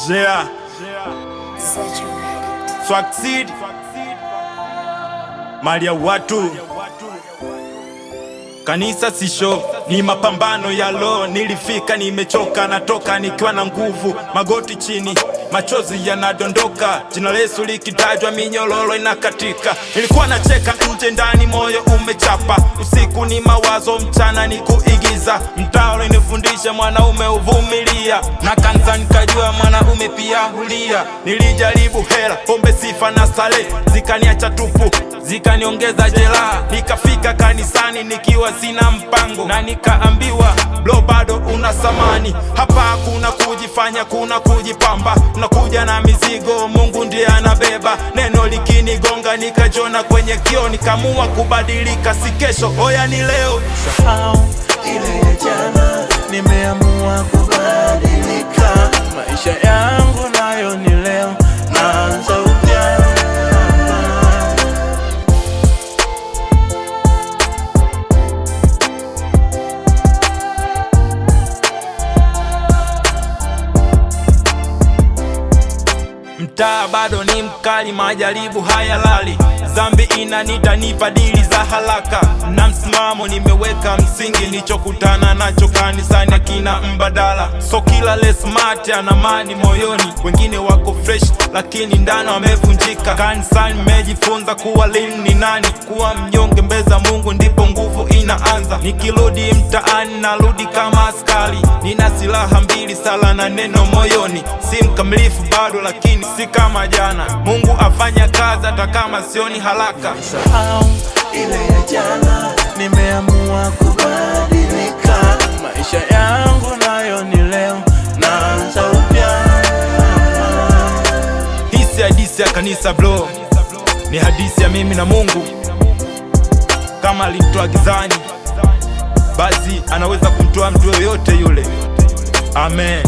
Yeah. Succeed. Mali ya watu. Kanisa si show, ni mapambano ya lo. Nilifika nimechoka, natoka nikiwa na nguvu. Magoti chini, machozi yanadondoka. Jina la Yesu likitajwa minyololo inakatika. Nilikuwa nacheka nje, ndani moyo umechapa. Usiku ni mawazo, mchana ni kuigiza. Mtaa ulinifundisha mwanaume uvumilia, na kanisa nikajua mwanaume pia hulia. Nilijaribu hela, pombe, sifa na starehe, zikaniacha tupu, zikaniongeza jela. Nikafika kanisani nikiwa sina mpango, na nikaambiwa bro, bado una samani. Hapa hakuna kujifanya, kuna kujipamba. Unakuja na mizigo, Mungu ndiye anabeba. Neno likinigonga nikajona kwenye kio, nikamua kubadilika, si kesho, oya ni leo. Sahau ile ya jana, nimeamua kubadilika. Maisha yangu nayo ni leo, naanza upya. Mtaa bado ni mkali, majaribu hayalali. Zambi inanita, nipa dili za haraka. Na msimamo nimeweka msingi, nilichokutana nacho kanisani akina mbadala. So kila le smart ana mani moyoni, wengine wako fresh lakini ndani wamevunjika. Kanisani nimejifunza kuwa lini ni nani, kuwa mnyonge mbeza Mungu ndipo nguvu inaanza. Nikirudi mtaani narudi kama askari, nina silaha mbili, sala na neno moyoni. Si mkamilifu bado lakini si kama jana, Mungu afanya kazi hata kama sioni haraka. Sahau ile ya jana, nimeamua kubadilika. Maisha yangu nayo ni leo, naanza upya. Hii si hadithi ya kanisa bro, ni hadithi ya mimi na Mungu. Kama alimtoa gizani, basi anaweza kumtoa mtu yoyote yule. Amen.